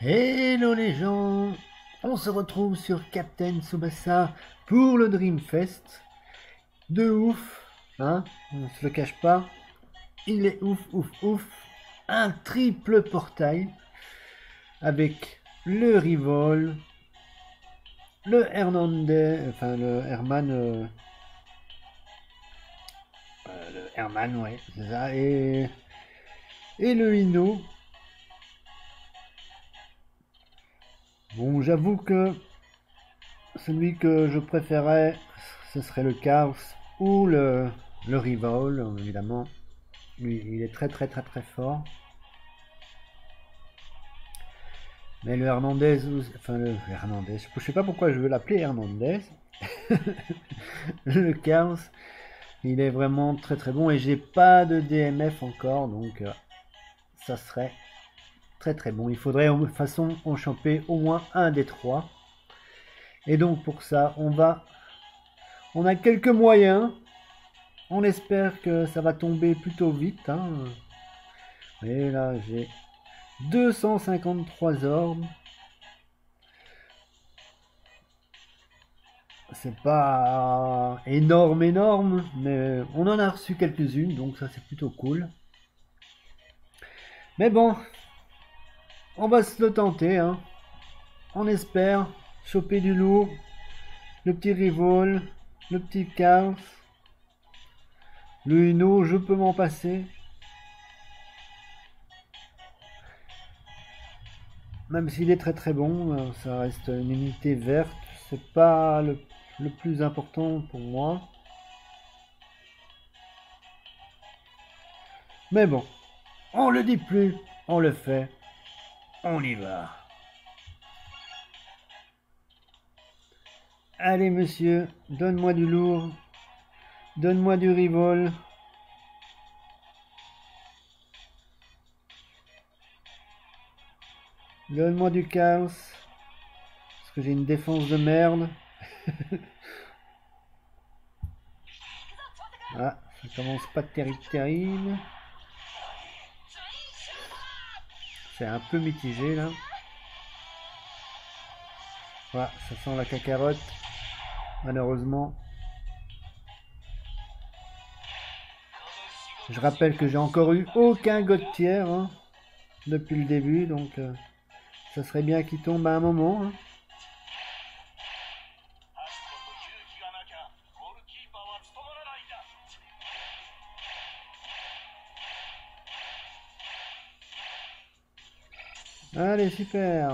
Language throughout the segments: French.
Hello les gens, on se retrouve sur Captain Tsubasa pour le Dreamfest. De ouf, hein, on se le cache pas. Il est ouf, ouf, ouf. Un triple portail avec le Rivol, le Hernandez, enfin le Herman, le Herman, ouais, c'est ça, et le Hino. Bon, j'avoue que celui que je préférais, ce serait le Chaos ou le Rivol, évidemment. Lui, il est très très très très fort. Mais le Hernandez, enfin le Hernandez, je sais pas pourquoi je veux l'appeler Hernandez. Le Chaos, il est vraiment très très bon et j'ai pas de DMF encore, donc ça serait très très bon. Il faudrait de toute façon en choper au moins un des trois. Et donc pour ça, on a quelques moyens. On espère que ça va tomber plutôt vite. Hein. Et là, j'ai 253 orbes. C'est pas énorme, énorme, mais on en a reçu quelques-unes, donc ça c'est plutôt cool. Mais bon, on va se le tenter. Hein. On espère choper du lourd, le petit Rivol, le petit Chaos. Le Uno, je peux m'en passer. Même s'il est très très bon, ça reste une unité verte. C'est pas le plus important pour moi. Mais bon, on le dit plus, on le fait. On y va. Allez monsieur, donne-moi du lourd. Donne-moi du Rivol. Donne-moi du Chaos. Parce que j'ai une défense de merde. Ah, ça commence pas terrible. C'est un peu mitigé là. Voilà, ça sent la cacarotte. Malheureusement. Je rappelle que j'ai encore eu aucun god tier hein, depuis le début, donc ça serait bien qu'il tombe à un moment. Hein. Allez, super.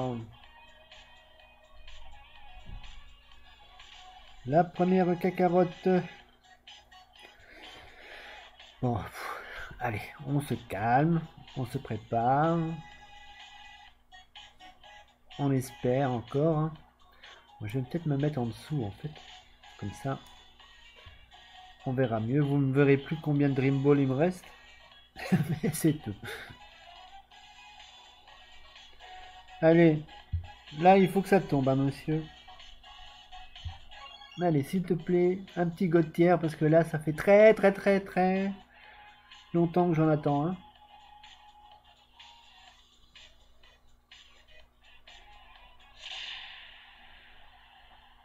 La première cacarotte. Bon, allez, on se calme, on se prépare. On espère encore. Hein. Moi, je vais peut-être me mettre en dessous en fait. Comme ça, on verra mieux. Vous ne verrez plus combien de Dream Ball il me reste. Mais c'est tout. Allez, là il faut que ça tombe, hein, monsieur. Allez, s'il te plaît, un petit Gautier parce que là ça fait très très très très longtemps que j'en attends. Hein.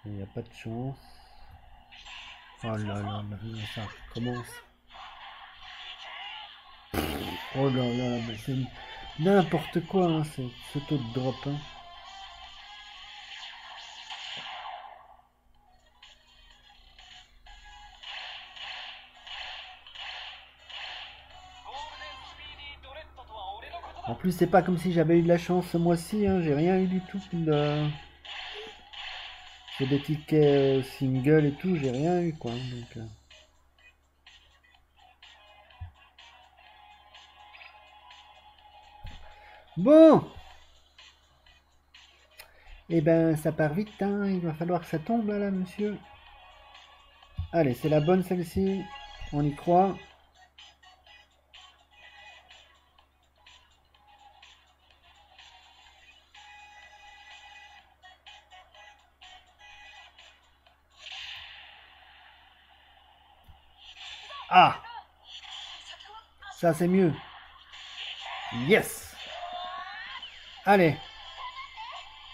Il n'y a pas de chance. Oh là là, ça commence. Oh là là, mais c'est n'importe quoi hein, ce taux de drop. Hein. En plus, c'est pas comme si j'avais eu de la chance ce mois-ci, hein. J'ai rien eu du tout. J'ai des tickets single et tout, j'ai rien eu quoi. Donc, Bon, Eh ben, ça part vite, hein. Il va falloir que ça tombe, là, monsieur. Allez, c'est la bonne, celle-ci. On y croit. Ah! Ça, c'est mieux. Yes! Allez.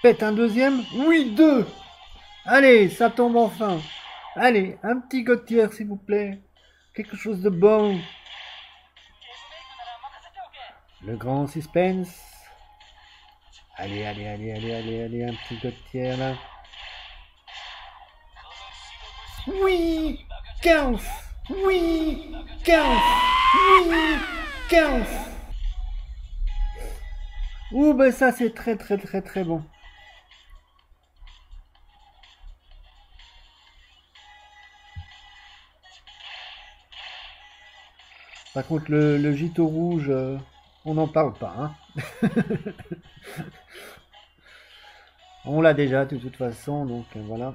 Pète un deuxième? Oui, deux! Allez, ça tombe enfin. Allez, un petit Gautier, s'il vous plaît. Quelque chose de bon. Le grand suspense. Allez, allez, allez, allez, allez, allez, un petit Gautier, là. Oui! 15! Oui! 15! Oui! 15! Ouh, ben ça, c'est très, très, très, très bon. Par contre, le gîteau rouge, on n'en parle pas, hein. On l'a déjà de toute façon, donc voilà.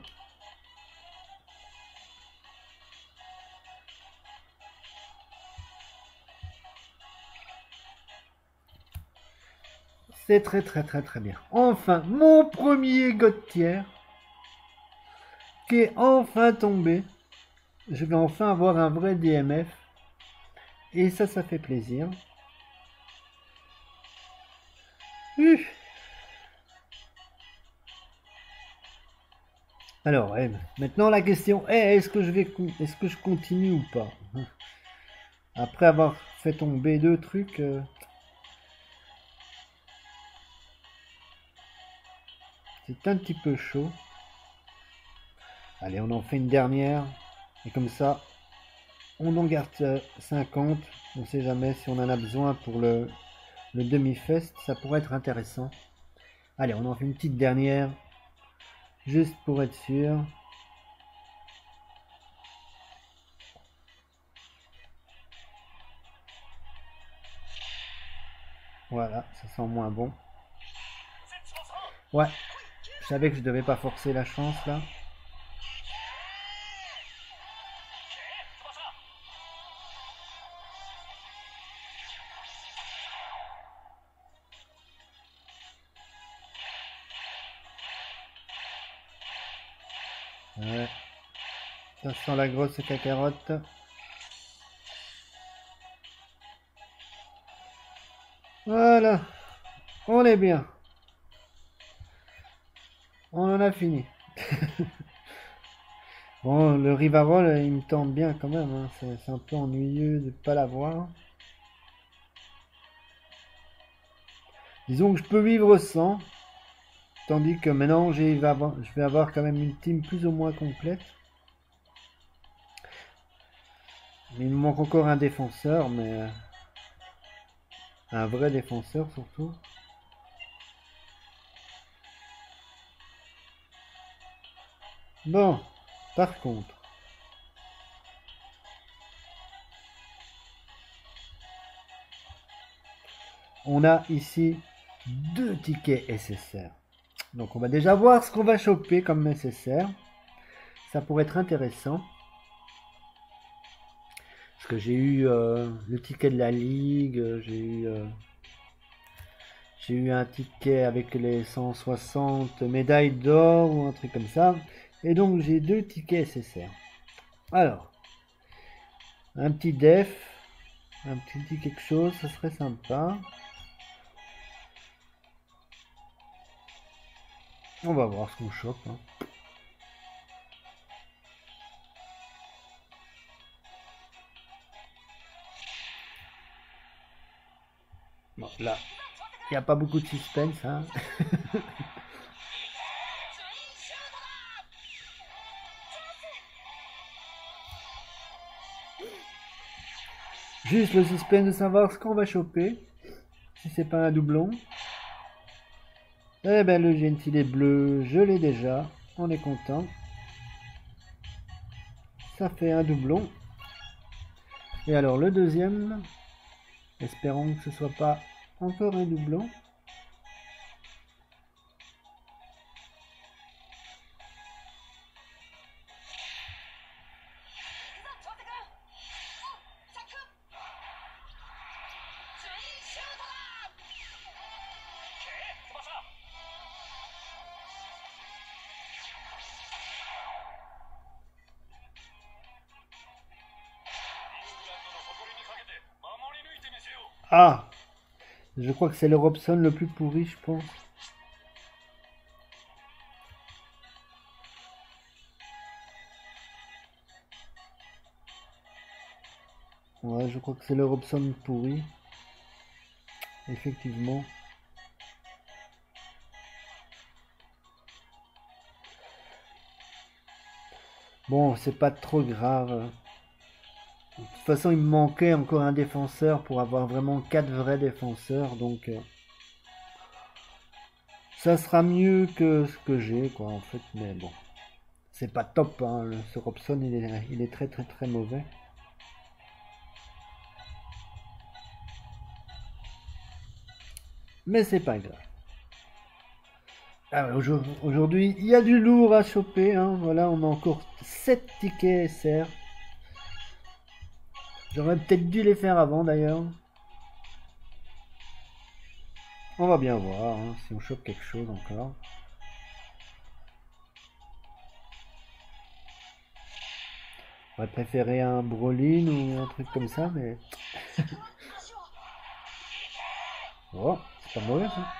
C'est très très très très bien. Enfin, mon premier Gautier qui est enfin tombé. Je vais enfin avoir un vrai DMF. Et ça fait plaisir. Alors, maintenant la question est, est-ce que je continue ou pas? Après avoir fait tomber deux trucs, c'est un petit peu chaud. Allez, on en fait une dernière. Et comme ça, on en garde 50. On ne sait jamais si on en a besoin pour le demi-fest. Ça pourrait être intéressant. Allez, on en fait une petite dernière. Juste pour être sûr. Voilà, ça sent moins bon. Ouais, je savais que je devais pas forcer la chance là. Ouais, ça sent la grosse cacarotte. Voilà, on est bien. On en a fini. Bon, le Rivarol, il me tente bien quand même, hein. C'est un peu ennuyeux de ne pas l'avoir. Disons que je peux vivre sans. Tandis que maintenant, je vais avoir quand même une team plus ou moins complète. Il me manque encore un défenseur, mais un vrai défenseur surtout. Bon, par contre, on a ici deux tickets SSR. Donc on va déjà voir ce qu'on va choper comme SSR. Ça pourrait être intéressant. Parce que j'ai eu le ticket de la Ligue, j'ai eu un ticket avec les 160 médailles d'or ou un truc comme ça. Et donc j'ai deux tickets SSR. Alors, un petit def, un petit quelque chose, ça serait sympa. On va voir ce qu'on chope, hein. Bon, là, il n'y a pas beaucoup de suspense, hein. Juste le suspense de savoir ce qu'on va choper. Si c'est pas un doublon. Eh ben le gentil bleu, je l'ai déjà. On est content. Ça fait un doublon. Et alors le deuxième. Espérons que ce soit pas encore un doublon. Ah! Je crois que c'est le Robson le plus pourri, je pense. Ouais, je crois que c'est le Robson pourri. Effectivement. Bon, c'est pas trop grave. De toute façon, il me manquait encore un défenseur pour avoir vraiment 4 vrais défenseurs. Donc, ça sera mieux que ce que j'ai, quoi, en fait. Mais bon, c'est pas top, hein. Ce Robson, il est très, très, très mauvais. Mais c'est pas grave. Ah, aujourd'hui, il y a du lourd à choper, hein. Voilà, on a encore 7 tickets SR. J'aurais peut-être dû les faire avant, d'ailleurs. On va bien voir, hein, si on chope quelque chose encore. J'aurais préféré un Brolin ou un truc comme ça, mais... Oh, c'est pas mauvais, ça.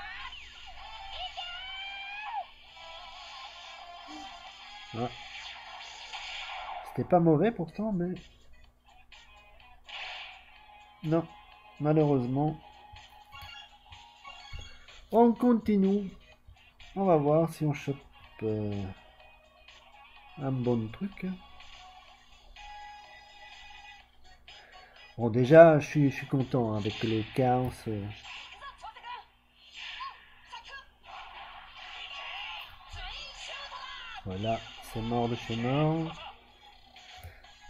Ah. C'était pas mauvais, pourtant, mais... Non, malheureusement. On continue. On va voir si on chope un bon truc. Bon, déjà, je suis content, hein, avec le chaos. Voilà, c'est mort de chez mort.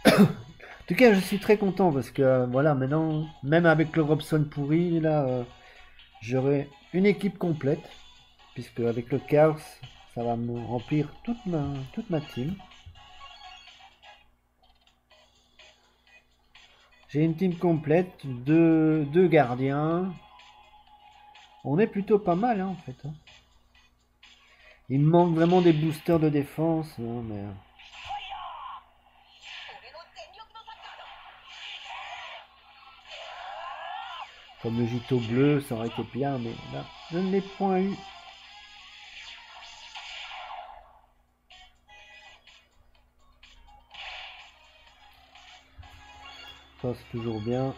En tout cas, je suis très content parce que voilà, maintenant, même avec le Robson pourri, là, j'aurai une équipe complète. Puisque avec le chaos, ça va me remplir toute ma team. J'ai une team complète, deux gardiens. On est plutôt pas mal, hein, en fait, hein. Il me manque vraiment des boosters de défense, hein, mais... Comme le Gito bleu, ça aurait été bien, mais là, je ne l'ai point eu. Ça, c'est toujours bien.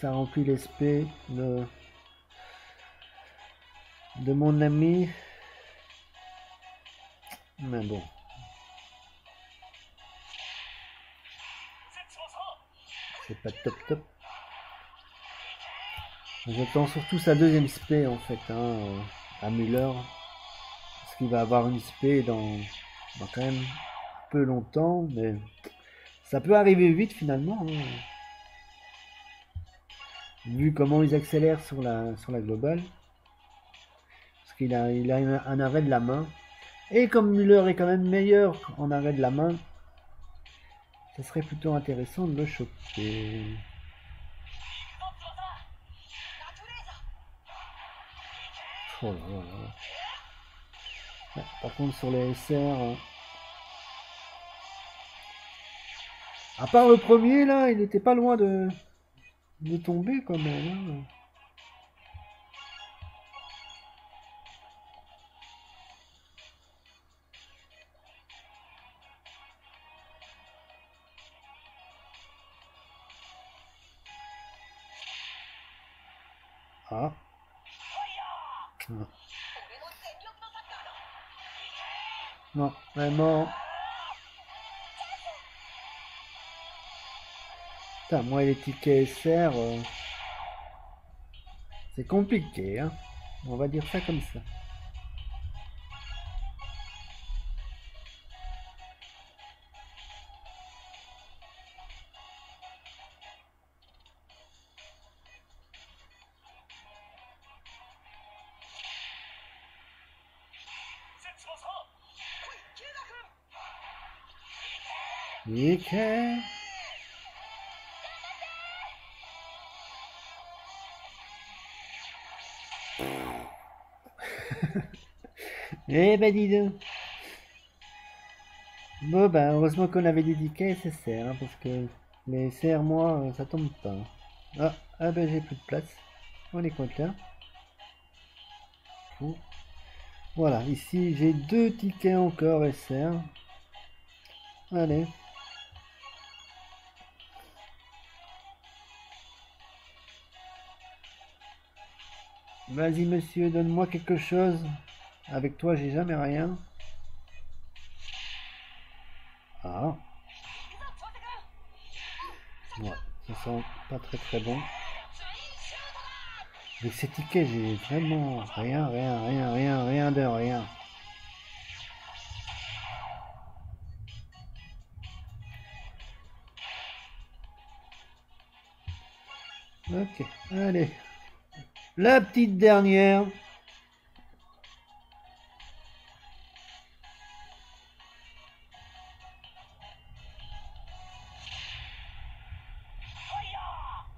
Ça remplit l'esprit de mon ami. Mais bon. C'est pas top top. J'attends surtout sa deuxième spé en fait, hein, à Müller. Parce qu'il va avoir une spé dans quand même peu longtemps, mais ça peut arriver vite finalement, hein. Vu comment ils accélèrent sur la globale. Parce il a un arrêt de la main. Et comme Müller est quand même meilleur en arrêt de la main, ça serait plutôt intéressant de le choper. Oh là là là. Ouais, par contre sur les SR, à part le premier là, il était pas loin de tomber quand même, hein. Ah. Ah. Non, vraiment. Putain, moi les tickets SR, c'est compliqué, hein. On va dire ça comme ça. Nickel. Eh ben dis donc. Bon ben heureusement qu'on avait des tickets SSR, hein, parce que les SR moi ça tombe pas. Ah, Ah ben j'ai plus de place. On est content. Voilà, ici j'ai 2 tickets encore SR. Allez. Vas-y monsieur, donne-moi quelque chose. Avec toi j'ai jamais rien. Ah. Ouais, ça sent pas très très bon. Avec ces tickets j'ai vraiment rien de rien. Ok, allez. La petite dernière.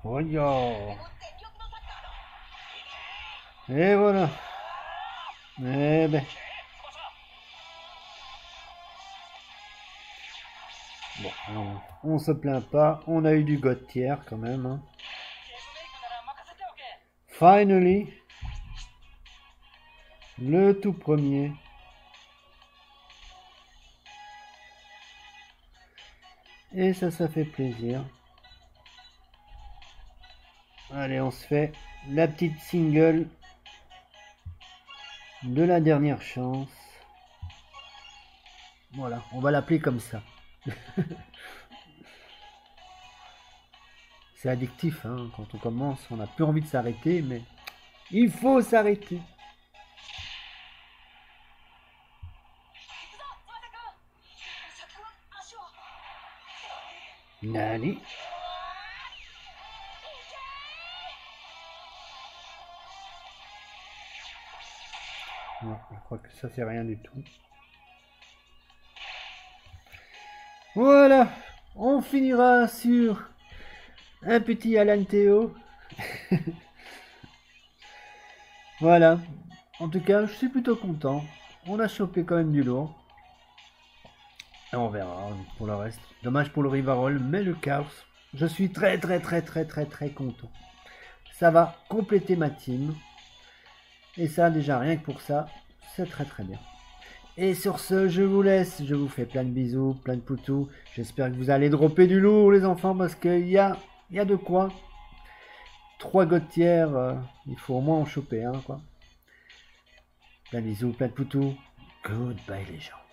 Oh yo. Et voilà. Eh ben. Bon, on se plaint pas. On a eu du God tier quand même. Hein. Finally. Le tout premier. Et ça fait plaisir. Allez, on se fait la petite single de la dernière chance. Voilà, on va l'appeler comme ça. C'est addictif, hein, quand on commence, on n'a plus envie de s'arrêter, mais il faut s'arrêter. Nani. Non, je crois que ça c'est rien du tout. Voilà, on finira sur un petit Alan Théo. Voilà, en tout cas, je suis plutôt content. On a chopé quand même du lourd. Et on verra pour le reste. Dommage pour le Rivarol, mais le Chaos, je suis très content. Ça va compléter ma team. Et ça, déjà, rien que pour ça, c'est très bien. Et sur ce, je vous laisse. Je vous fais plein de bisous, plein de poutous. J'espère que vous allez dropper du lourd, les enfants, parce qu'il y a de quoi. 3 gotières, il faut au moins en choper un, quoi. Plein de bisous, plein de poutous. Goodbye, les gens.